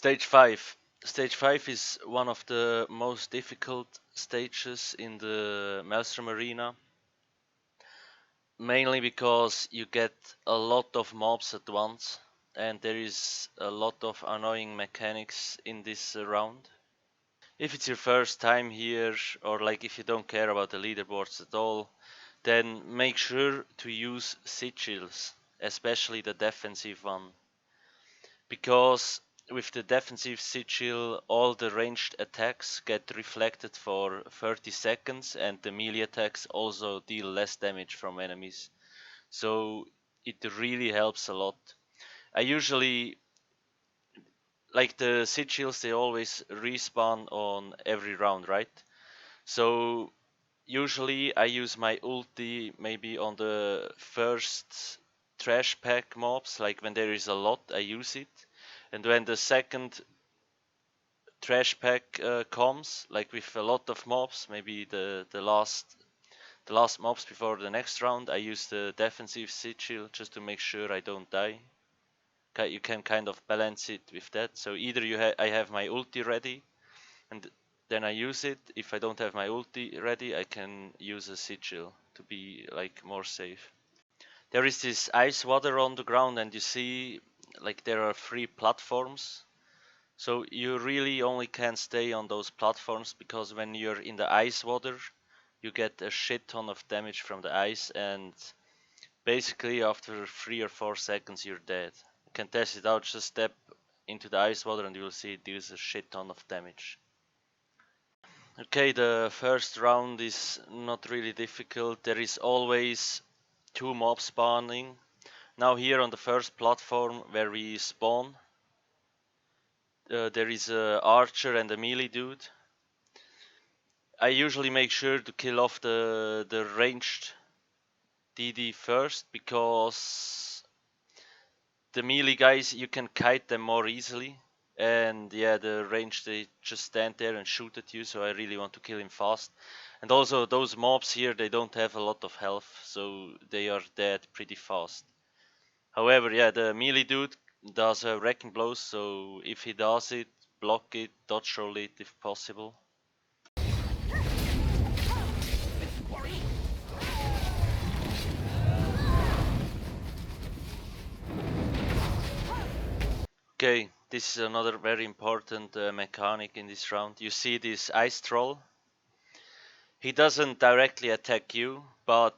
Stage 5. Stage 5 is one of the most difficult stages in the Maelstrom Arena. Mainly because you get a lot of mobs at once and there is a lot of annoying mechanics in this round. If it's your first time here, or like if you don't care about the leaderboards at all, then make sure to use sigils, especially the defensive one. Because with the defensive sigil, all the ranged attacks get reflected for 30 seconds and the melee attacks also deal less damage from enemies. So it really helps a lot. I usually, like the sigils, they always respawn on every round, right? So usually I use my ulti maybe on the first trash pack mobs, like when there is a lot I use it. And when the second trash pack comes, like with a lot of mobs, maybe the last mobs before the next round, I use the defensive sigil just to make sure I don't die. You can kind of balance it with that. So either I have my ulti ready and then I use it. If I don't have my ulti ready, I can use a sigil to be like more safe. There is this ice water on the ground and you see like there are 3 platforms. So you really only can stay on those platforms because when you're in the ice water, you get a shit ton of damage from the ice and basically after 3 or 4 seconds you're dead. You can test it out, just step into the ice water and you will see it deals a shit ton of damage. Okay, the first round is not really difficult. There is always 2 mobs spawning. Now here on the first platform where we spawn, there is a archer and a melee dude. I usually make sure to kill off the ranged DD first because the melee guys, you can kite them more easily. And yeah, the range, they just stand there and shoot at you, so I really want to kill him fast. And also those mobs here, they don't have a lot of health, so they are dead pretty fast. However, yeah, the melee dude does a wrecking blow, so if he does it, block it, dodge roll it if possible. Okay, this is another very important mechanic in this round. You see this ice troll. He doesn't directly attack you, but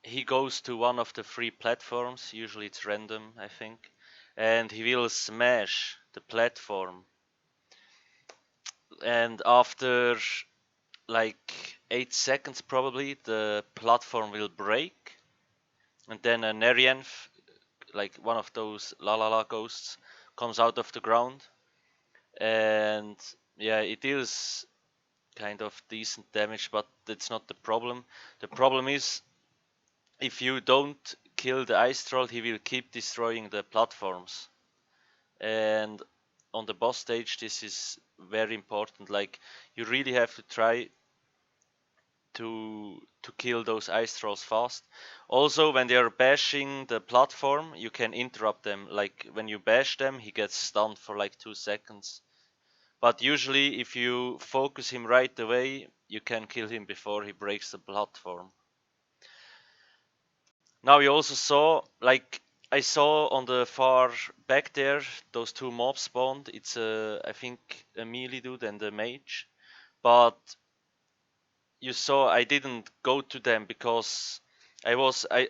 he goes to one of the 3 platforms, usually it's random, I think, and he will smash the platform. And after like 8 seconds probably, the platform will break, and then a Nerienf, like one of those la la la ghosts, comes out of the ground, and yeah, it deals kind of decent damage, but that's not the problem. The problem is if you don't kill the ice troll, he will keep destroying the platforms. And on the boss stage, this is very important. Like, you really have to try to kill those ice trolls fast. Also, when they are bashing the platform, you can interrupt them. Like, when you bash them, he gets stunned for like 2 seconds. But usually, if you focus him right away, you can kill him before he breaks the platform. Now you also saw, like I saw on the far back there, those 2 mobs spawned. It's I think a melee dude and a mage. But you saw I didn't go to them because I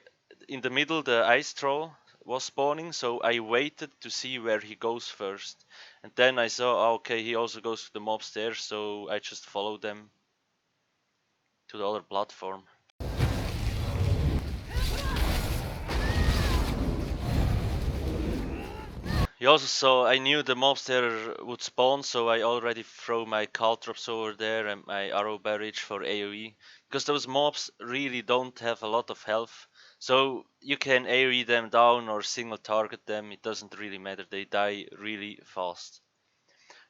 in the middle the ice troll was spawning, so I waited to see where he goes first. And then I saw, okay, he also goes to the mobs there, so I just followed them to the other platform. You also saw I knew the mobs there would spawn, so I already throw my caltrops over there and my arrow barrage for AoE. Because those mobs really don't have a lot of health. So you can AoE them down or single target them, it doesn't really matter, they die really fast.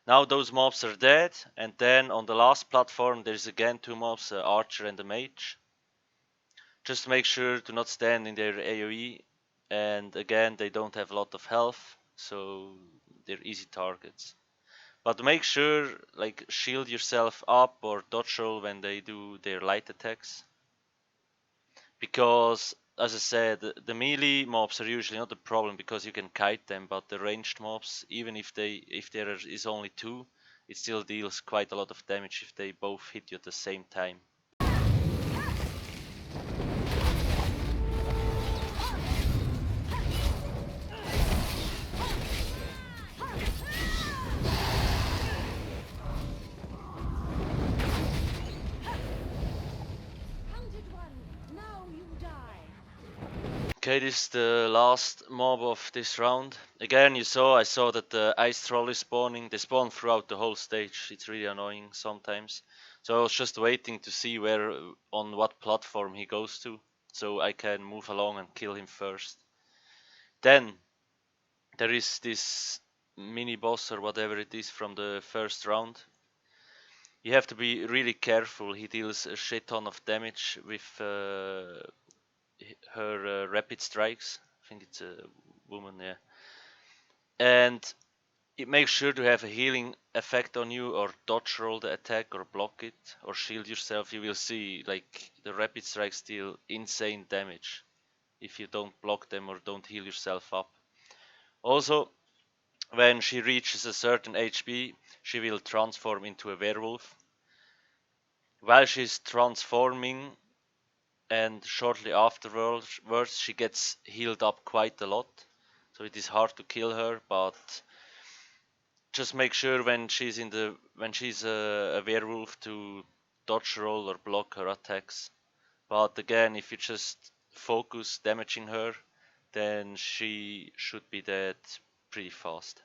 Now those mobs are dead, and then on the last platform there's again 2 mobs, an archer and a mage. Just make sure to not stand in their AoE, and again they don't have a lot of health, so they're easy targets. But make sure, like, shield yourself up or dodge roll when they do their light attacks. Because, as I said, the melee mobs are usually not a problem because you can kite them, but the ranged mobs, even if there is only 2, it still deals quite a lot of damage if they both hit you at the same time. Okay, this is the last mob of this round. Again, I saw that the ice troll is spawning. They spawn throughout the whole stage. It's really annoying sometimes. So I was just waiting to see on what platform he goes to, so I can move along and kill him first. Then there is this mini boss or whatever it is from the first round. You have to be really careful. He deals a shit ton of damage with her rapid strikes. I think it's a woman, yeah. And it makes sure to have a healing effect on you, or dodge roll the attack, or block it, or shield yourself. You will see, like, the rapid strikes deal insane damage if you don't block them or don't heal yourself up. Also, when she reaches a certain HP, she will transform into a werewolf. While she's transforming, and shortly afterwards she gets healed up quite a lot, so it is hard to kill her, but just make sure when she's a werewolf to dodge roll or block her attacks. But again, if you just focus damaging her, then she should be dead pretty fast.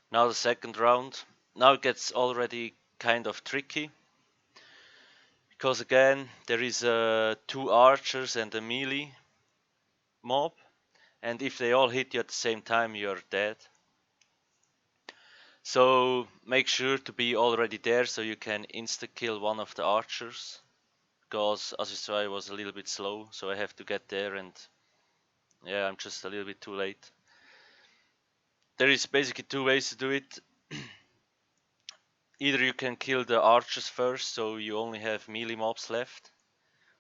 Now the second round. Now it gets already kind of tricky, because again there is 2 archers and a melee mob, and if they all hit you at the same time, you're dead. So make sure to be already there so you can insta-kill one of the archers, because as you saw I was a little bit slow, so I have to get there, and yeah, I'm just a little bit too late. There is basically 2 ways to do it. Either you can kill the archers first, so you only have melee mobs left,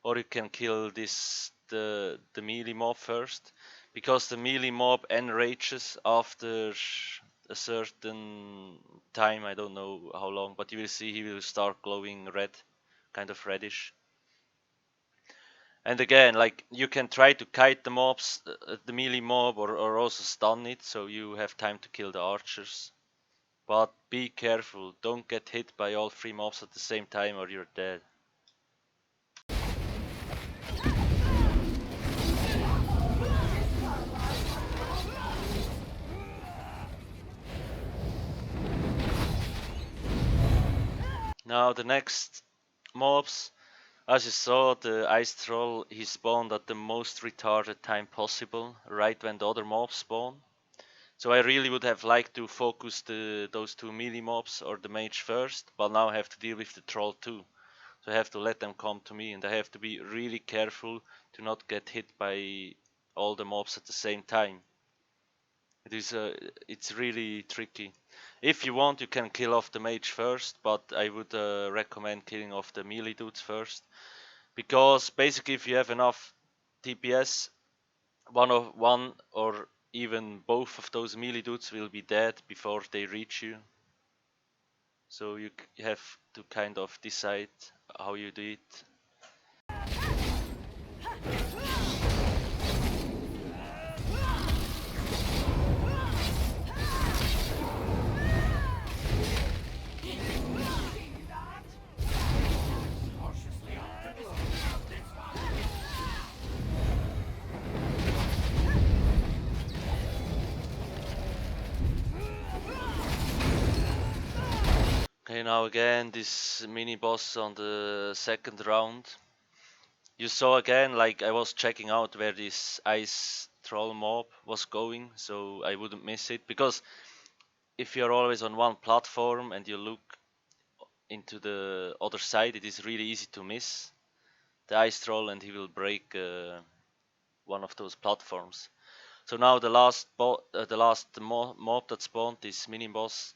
or you can kill the melee mob first, because the melee mob enrages after a certain time. I don't know how long, but you will see he will start glowing red, kind of reddish. And again, like, you can try to kite the mobs, the melee mob, or also stun it, so you have time to kill the archers. But be careful, don't get hit by all 3 mobs at the same time or you're dead. Now the next mobs, as you saw, the ice troll, he spawned at the most retarded time possible, right when the other mobs spawn. So I really would have liked to focus those 2 melee mobs or the mage first, but now I have to deal with the troll too. So I have to let them come to me, and I have to be really careful to not get hit by all the mobs at the same time. It's really tricky. If you want, you can kill off the mage first, but I would recommend killing off the melee dudes first, because basically if you have enough TPS, one or even both of those melee dudes will be dead before they reach you. So you have to kind of decide how you do it. now again this mini boss on the second round. You saw again, like I was checking out where this ice troll mob was going, so I wouldn't miss it, because if you're always on one platform and you look into the other side, it is really easy to miss the ice troll and he will break one of those platforms. So now the last mob that spawned, this mini boss,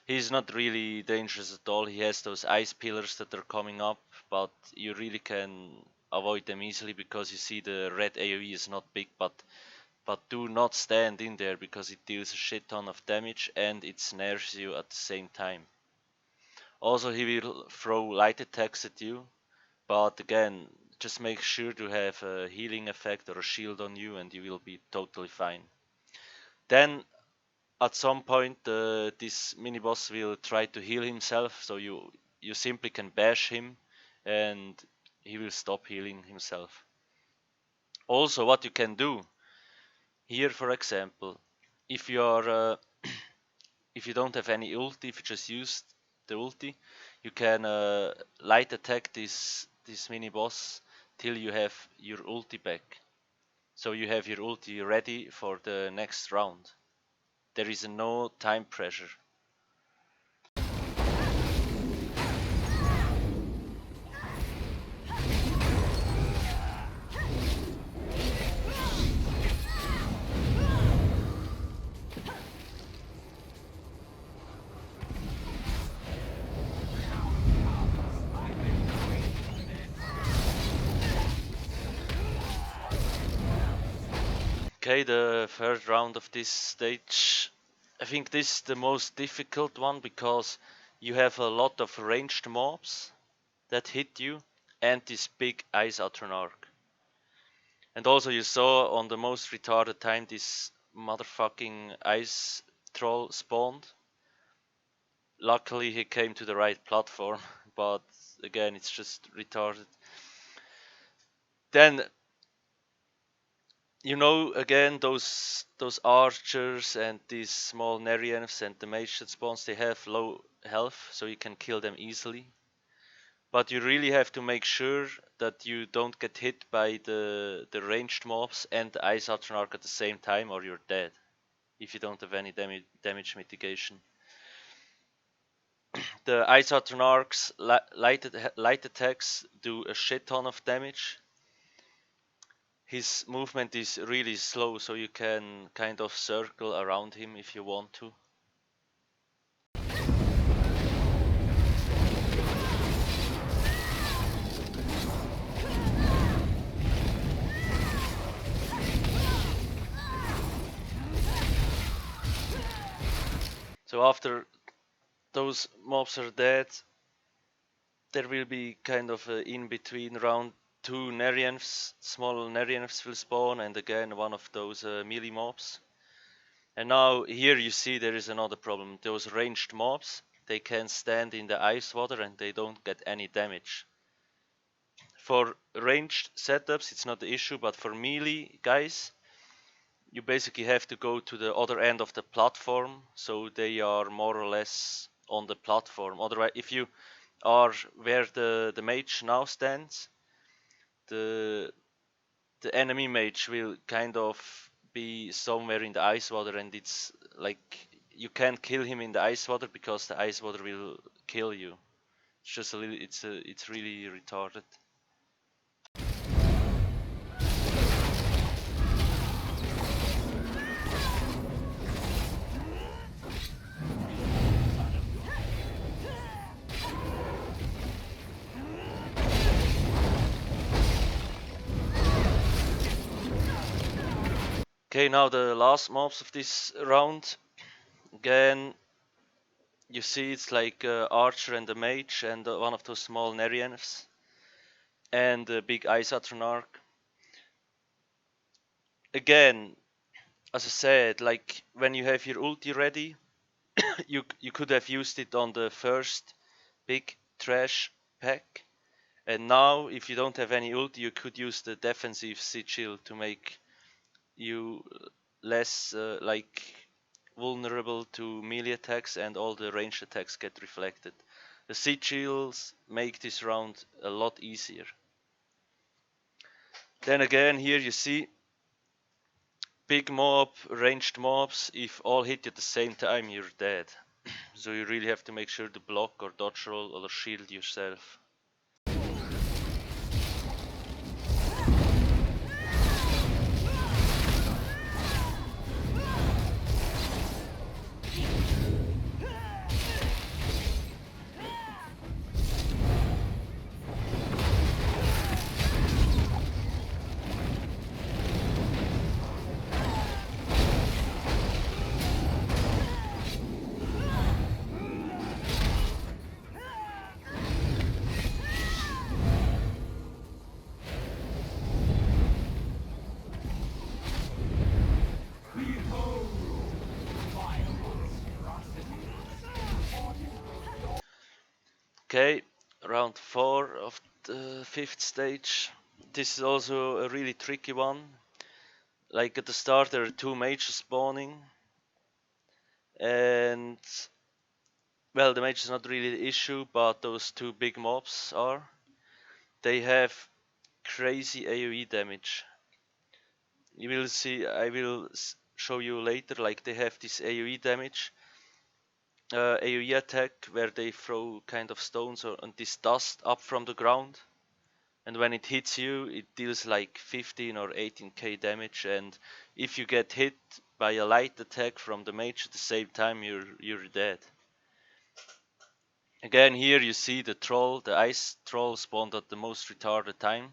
he's not really dangerous at all. He has those ice pillars that are coming up, but you really can avoid them easily because you see the red AoE is not big, but do not stand in there because it deals a shit ton of damage and it snares you at the same time. Also, he will throw light attacks at you, but again, just make sure to have a healing effect or a shield on you and you will be totally fine. Then at some point this mini boss will try to heal himself, so you simply can bash him and he will stop healing himself. Also, what you can do here, for example, if you're if you don't have any ulti, if you just use the ulti, you can light attack this mini boss till you have your ulti back. So you have your ulti ready for the next round. There is no time pressure. Okay, the third round of this stage. I think this is the most difficult one because you have a lot of ranged mobs that hit you and this big ice Atronarch. And also you saw on the most retarded time this motherfucking ice troll spawned. Luckily he came to the right platform, but again it's just retarded. Then you know, again, those archers and these small Nerienfs and the mage that spawns, they have low health, so you can kill them easily. But you really have to make sure that you don't get hit by the ranged mobs and the Ice Atronarch at the same time, or you're dead, if you don't have any damage mitigation. The Ice Atronarch's light attacks do a shit ton of damage. His movement is really slow, so you can kind of circle around him if you want to. So after those mobs are dead, there will be kind of a in-between round. Two Nerienfs, small Nerienfs will spawn, and again one of those melee mobs. And now here you see there is another problem. Those ranged mobs, they can stand in the ice water and they don't get any damage. For ranged setups it's not the issue, but for melee guys, you basically have to go to the other end of the platform, so they are more or less on the platform. Otherwise, if you are where the mage now stands, the enemy mage will kind of be somewhere in the ice water, and it's like you can't kill him in the ice water because the ice water will kill you. It's just a little, it's really retarded. Okay, now the last mobs of this round. Again, you see it's like archer and a mage and one of those small Nerienfs and a big Ice Atronarch. Again, as I said, like when you have your ulti ready, you could have used it on the first big trash pack. And now, if you don't have any ulti, you could use the defensive sigil to make you less like vulnerable to melee attacks, and all the ranged attacks get reflected. The sigils make this round a lot easier. Then again, here you see big mob, ranged mobs. If all hit you at the same time, you're dead. So you really have to make sure to block or dodge roll or shield yourself. Okay, round 4 of the 5th stage. This is also a really tricky one. Like at the start there are 2 mages spawning, and well, the mage is not really the issue, but those 2 big mobs are. They have crazy AoE damage. You will see, I will show you later, like they have this AoE damage, AoE attack where they throw kind of stones and this dust up from the ground. And when it hits you, it deals like 15 or 18k damage, and if you get hit by a light attack from the mage at the same time, you're dead. Again, here you see the troll, the ice troll spawned at the most retarded time.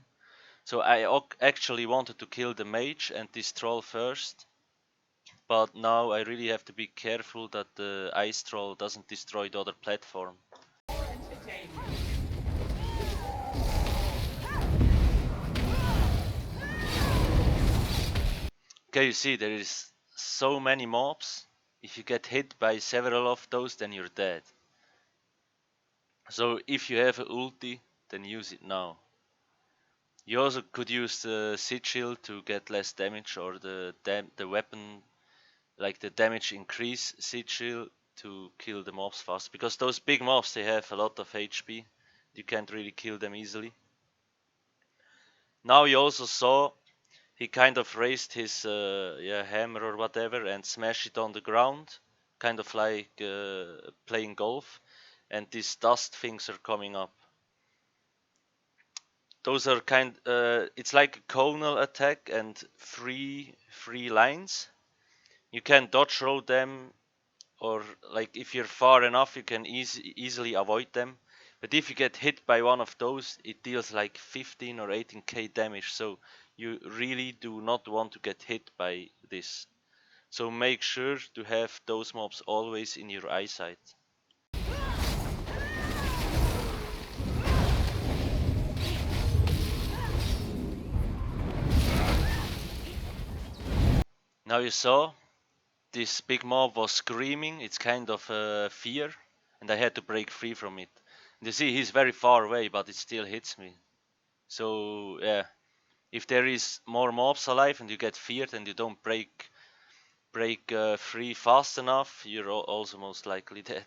So I actually wanted to kill the mage and this troll first, but now I really have to be careful that the ice troll doesn't destroy the other platform. Okay, you see there is so many mobs. If you get hit by several of those, then you're dead. So if you have an ulti, then use it now. You also could use the sigil to get less damage, or the weapon, like the damage increase sigil, to kill the mobs fast. Because those big mobs, they have a lot of HP. You can't really kill them easily. Now you also saw he kind of raised his hammer or whatever and smashed it on the ground, kind of like playing golf, and these dust things are coming up. Those are it's like a conal attack and three lines. You can dodge roll them, or like if you're far enough you can easily avoid them. But if you get hit by one of those, it deals like 15 or 18k damage, so you really do not want to get hit by this. So make sure to have those mobs always in your eyesight. Now you saw this big mob was screaming, it's kind of fear, and I had to break free from it. And you see he's very far away, but it still hits me. So yeah, if there is more mobs alive and you get feared and you don't break free fast enough, you're also most likely dead.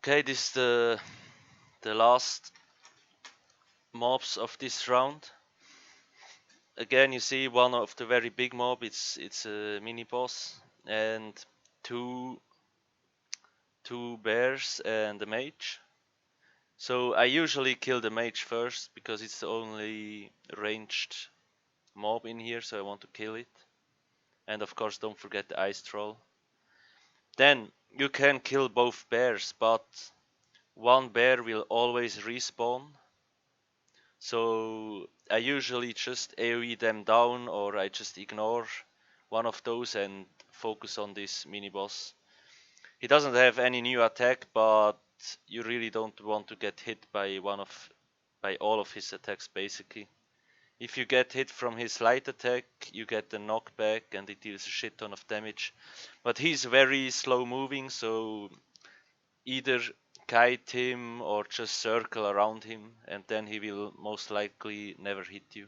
Okay, this is the last mobs of this round. Again, you see one of the very big mob. It's a mini boss, and two bears and a mage. So I usually kill the mage first because it's the only ranged mob in here, so I want to kill it. And of course, don't forget the ice troll. Then you can kill both bears, but one bear will always respawn. So I usually just AoE them down, or I just ignore one of those and focus on this mini boss. He doesn't have any new attack, but you really don't want to get hit by all of his attacks basically. If you get hit from his light attack, you get a knockback and it deals a shit ton of damage. But he's very slow moving, so either kite him or just circle around him, and then he will most likely never hit you.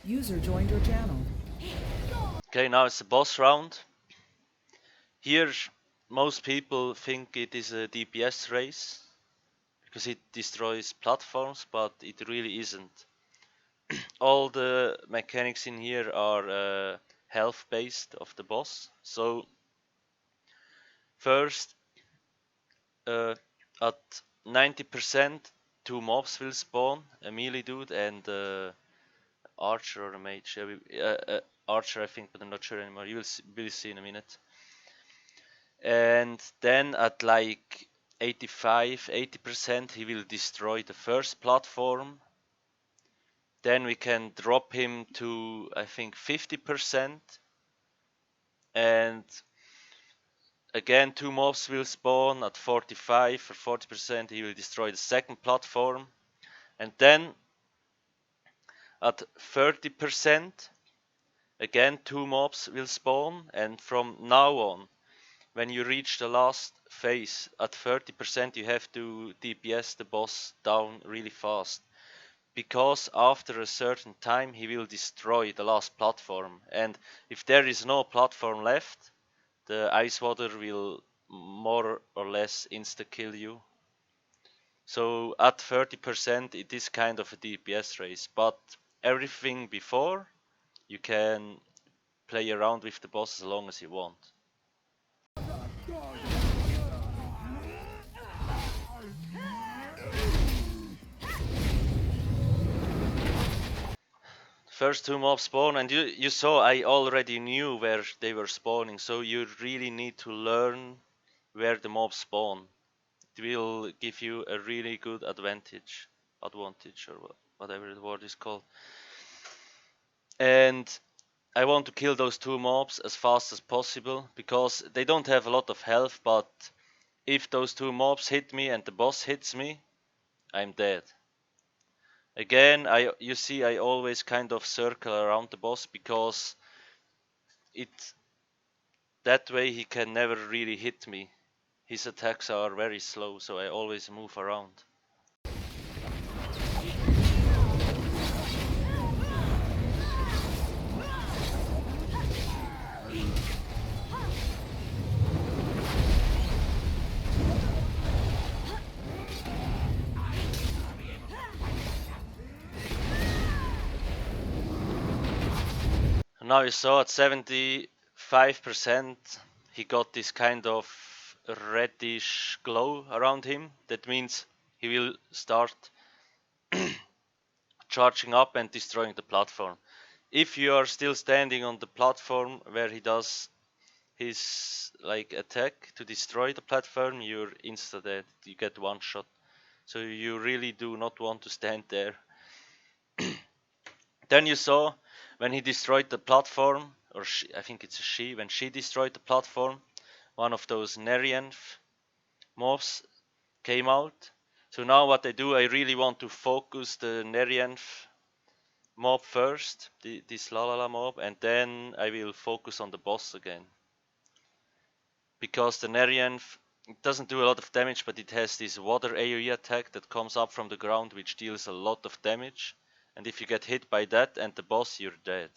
User joined your channel. Okay, now it's the boss round. Here, most people think it is a DPS race because it destroys platforms, but it really isn't. All the mechanics in here are health based of the boss. So first, at 90%, 2 mobs will spawn, a melee dude and archer or a mage. Archer, I think, but I'm not sure anymore. You will see in a minute. And then at like 80%, he will destroy the first platform. Then we can drop him to, I think, 50%. And again, 2 mobs will spawn at 45 or 40%. He will destroy the second platform. And then at 30%, again 2 mobs will spawn. And from now on, when you reach the last phase at 30%, you have to DPS the boss down really fast. Because after a certain time, he will destroy the last platform. And if there is no platform left, the ice water will more or less insta-kill you. So at 30%, it is kind of a DPS race. But everything before, you can play around with the boss as long as you want. First 2 mobs spawn, and you saw I already knew where they were spawning, so you really need to learn where the mobs spawn. It will give you a really good advantage or whatever the word is called. And I want to kill those 2 mobs as fast as possible, because they don't have a lot of health, but if those 2 mobs hit me and the boss hits me, I'm dead. Again, you see I always kind of circle around the boss, because that way he can never really hit me. His attacks are very slow, so I always move around. Now you saw at 75%, he got this kind of reddish glow around him. That means he will start charging up and destroying the platform. If you are still standing on the platform where he does his attack to destroy the platform, you're insta dead. You get 1 shot. So you really do not want to stand there. Then you saw when he destroyed the platform, or I think it's a she, when she destroyed the platform, one of those Nerianth mobs came out. So now what I do, I really want to focus the Nerianth mob first, this Lalala mob, and then I will focus on the boss again. Because the Nerianth, it doesn't do a lot of damage, but it has this water AoE attack that comes up from the ground, which deals a lot of damage. And if you get hit by that and the boss, you're dead.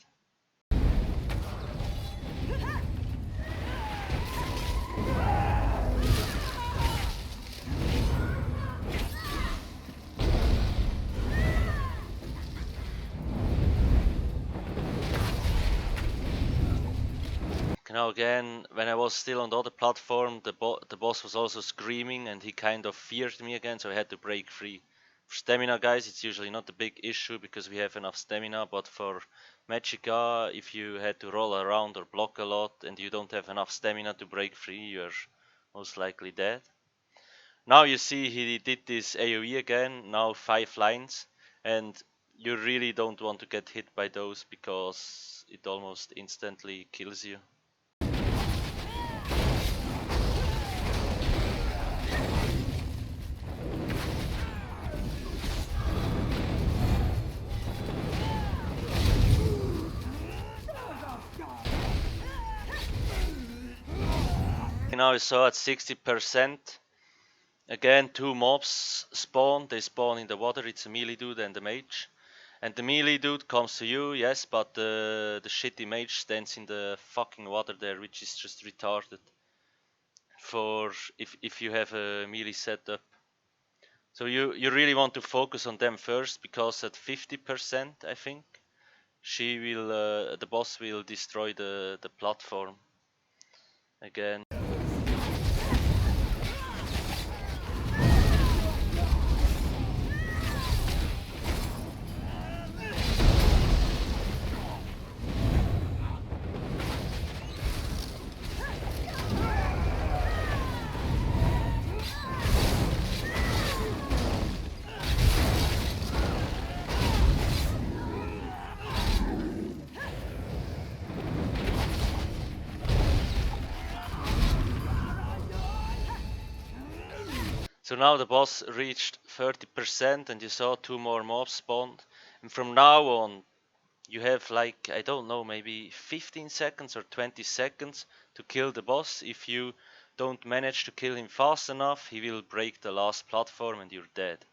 Now again, when I was still on the other platform, the boss was also screaming and he kind of feared me again, so I had to break free. For stamina guys, it's usually not a big issue because we have enough stamina, but for Magicka, if you had to roll around or block a lot and you don't have enough stamina to break free, you're most likely dead. Now you see he did this AoE again, now 5 lines, and you really don't want to get hit by those because it almost instantly kills you. Now I saw at 60%. Again, 2 mobs spawn. They spawn in the water. It's a melee dude and a mage. And the melee dude comes to you, yes, but the shitty mage stands in the fucking water there, which is just retarded. For if you have a melee setup. So you really want to focus on them first, because at 50%, I think, the boss will destroy the platform again. So now the boss reached 30% and you saw 2 more mobs spawned. And from now on, you have like, I don't know, maybe 15 seconds or 20 seconds to kill the boss. If you don't manage to kill him fast enough, he will break the last platform and you're dead.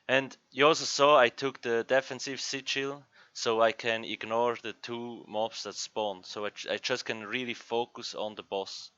And you also saw I took the defensive sigil, so I can ignore the 2 mobs that spawn. So I just can really focus on the boss.